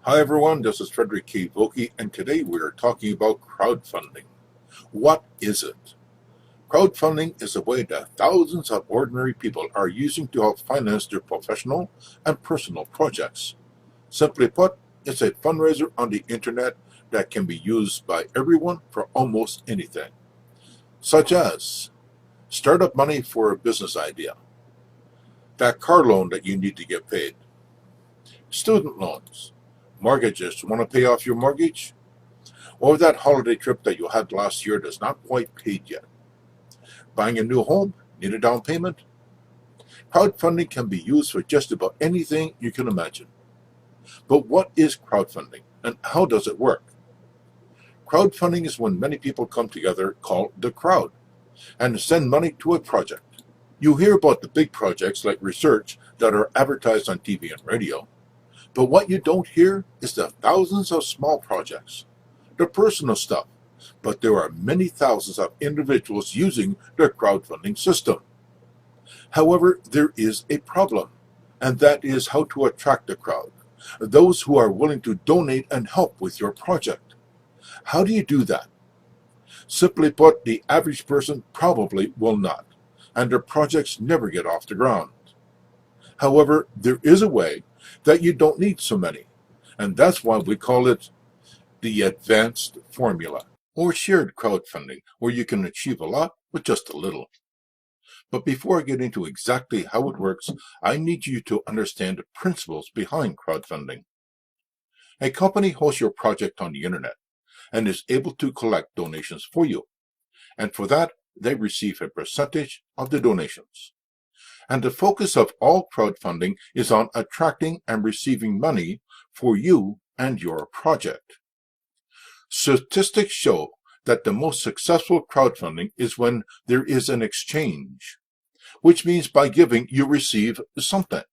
Hi everyone, this is Frederick K. Volke, and today we are talking about crowdfunding. What is it? Crowdfunding is a way that thousands of ordinary people are using to help finance their professional and personal projects. Simply put, it's a fundraiser on the internet that can be used by everyone for almost anything, such as startup money for a business idea, that car loan that you need to get paid, student loans, mortgages, want to pay off your mortgage? Or that holiday trip that you had last year that's not quite paid yet. Buying a new home? Need a down payment? Crowdfunding can be used for just about anything you can imagine. But what is crowdfunding and how does it work? Crowdfunding is when many people come together, called the crowd, and send money to a project. You hear about the big projects like research that are advertised on TV and radio, but what you don't hear is the thousands of small projects, the personal stuff, but there are many thousands of individuals using the crowdfunding system. However, there is a problem, and that is how to attract the crowd, those who are willing to donate and help with your project. How do you do that? Simply put, the average person probably will not, and their projects never get off the ground. However, there is a way that you don't need so many, and that's why we call it the advanced formula, or shared crowdfunding, where you can achieve a lot with just a little. But before I get into exactly how it works, I need you to understand the principles behind crowdfunding. A company hosts your project on the internet and is able to collect donations for you, and for that, they receive a percentage of the donations. And the focus of all crowdfunding is on attracting and receiving money for you and your project. Statistics show that the most successful crowdfunding is when there is an exchange, which means by giving you receive something,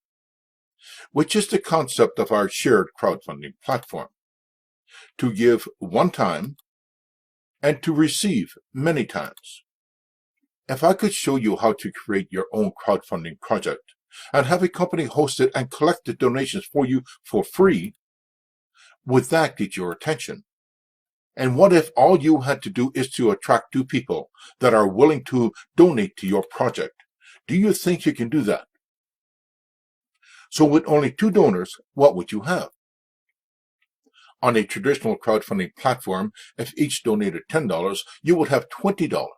which is the concept of our shared crowdfunding platform. To give one time and to receive many times. If I could show you how to create your own crowdfunding project and have a company host it and collect the donations for you for free, would that get your attention? And what if all you had to do is to attract two people that are willing to donate to your project? Do you think you can do that? So with only two donors, what would you have? On a traditional crowdfunding platform, if each donated $10, you would have $20.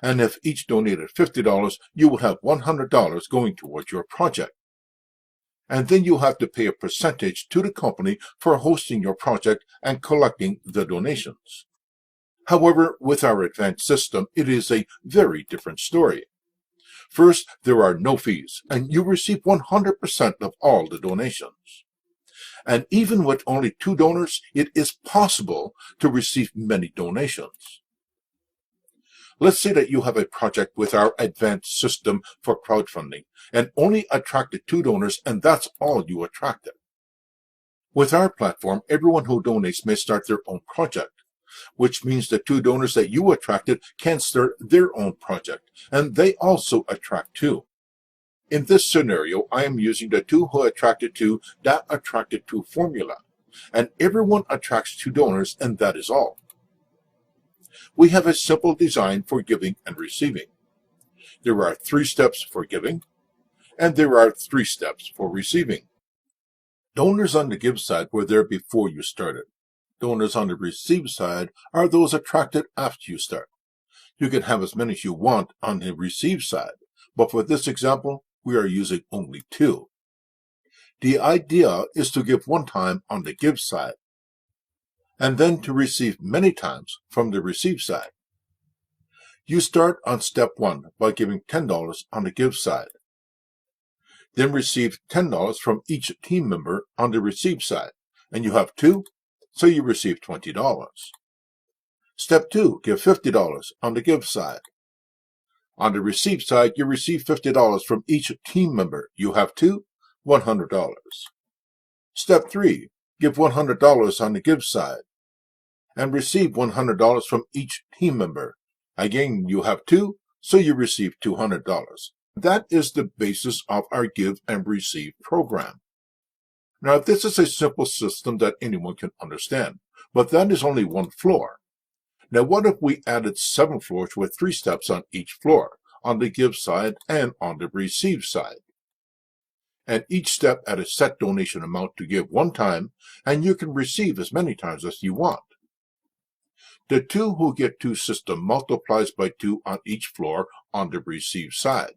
And if each donated $50, you would have $100 going towards your project. And then you have to pay a percentage to the company for hosting your project and collecting the donations. However, with our advanced system, it is a very different story. First, there are no fees, and you receive 100% of all the donations. And even with only two donors, it is possible to receive many donations. Let's say that you have a project with our advanced system for crowdfunding and only attracted two donors, and that's all you attracted. With our platform, everyone who donates may start their own project, which means the two donors that you attracted can start their own project, and they also attract two. In this scenario, I am using the two who attracted two that attracted two formula, and everyone attracts two donors, and that is all. We have a simple design for giving and receiving. There are 3 steps for giving, and there are 3 steps for receiving. Donors on the give side were there before you started. Donors on the receive side are those attracted after you start. You can have as many as you want on the receive side, but for this example, we are using only 2. The idea is to give one time on the give side, and then to receive many times from the receive side. You start on step 1 by giving $10 on the give side. Then receive $10 from each team member on the receive side, and you have 2, so you receive $20. Step 2, give $50 on the give side. On the receive side, you receive $50 from each team member. You have 2, $100. Step 3, give $100 on the give side and receive $100 from each team member. Again, you have 2, so you receive $200. That is the basis of our give and receive program. Now, this is a simple system that anyone can understand, but that is only one floor. Now, what if we added 7 floors with 3 steps on each floor, on the give side and on the receive side? And each step at a set donation amount to give one time, and you can receive as many times as you want. The 2 who get 2 system multiplies by 2 on each floor on the receive side.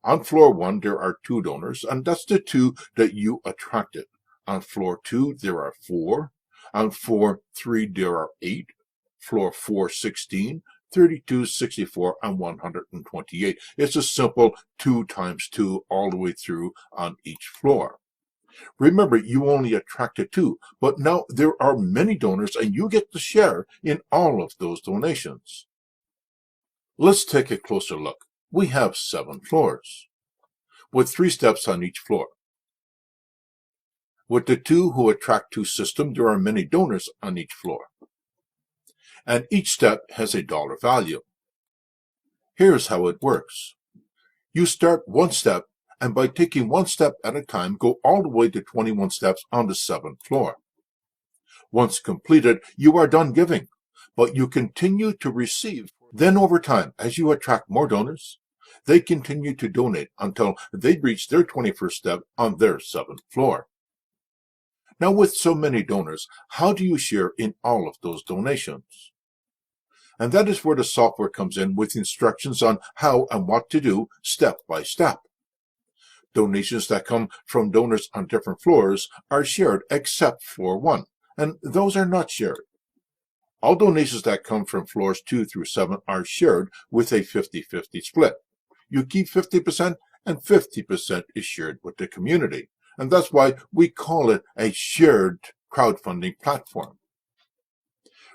On floor 1, there are 2 donors, and that's the 2 that you attracted. On floor 2, there are 4. On floor 3, there are 8. Floor 4, 16. 32, 64, and 128. It's a simple 2 times 2 all the way through on each floor. Remember, you only attracted 2, but now there are many donors and you get to share in all of those donations. Let's take a closer look. We have 7 floors, with 3 steps on each floor. With the 2 who attract 2 system, there are many donors on each floor. And each step has a dollar value. Here's how it works. You start 1 step, and by taking 1 step at a time, go all the way to 21 steps on the 7th floor. Once completed, you are done giving, but you continue to receive. Then over time, as you attract more donors, they continue to donate until they reach their 21st step on their 7th floor. Now, with so many donors, how do you share in all of those donations? And that is where the software comes in with instructions on how and what to do step by step. Donations that come from donors on different floors are shared except floor 1, and those are not shared. All donations that come from floors 2 through 7 are shared with a 50-50 split. You keep 50% and 50% is shared with the community. And that's why we call it a shared crowdfunding platform.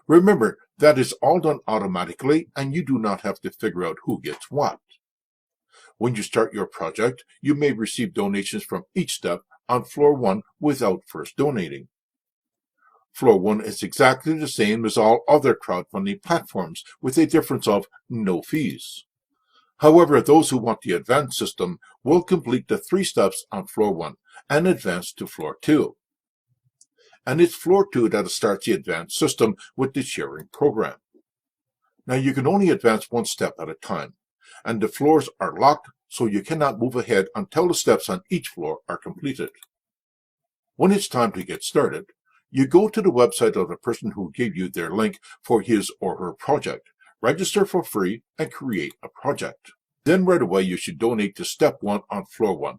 Remember, that is all done automatically, and you do not have to figure out who gets what. When you start your project, you may receive donations from each step on floor 1 without first donating. Floor 1 is exactly the same as all other crowdfunding platforms, with a difference of no fees. However, those who want the advanced system will complete the 3 steps on floor 1 and advance to floor 2. And it's floor 2 that starts the advanced system with the sharing program. Now, you can only advance 1 step at a time, and the floors are locked, so you cannot move ahead until the steps on each floor are completed. When it's time to get started, you go to the website of the person who gave you their link for his or her project, register for free, and create a project. Then right away you should donate to step 1 on floor 1,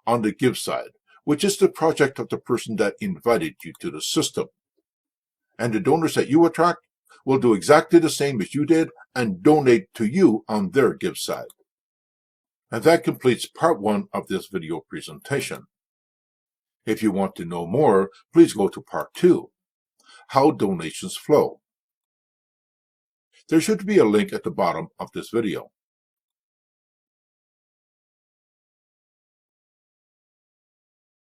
on the give side, which is the project of the person that invited you to the system. And the donors that you attract will do exactly the same as you did and donate to you on their give side. And that completes part 1 of this video presentation. If you want to know more, please go to part 2, how donations flow. There should be a link at the bottom of this video.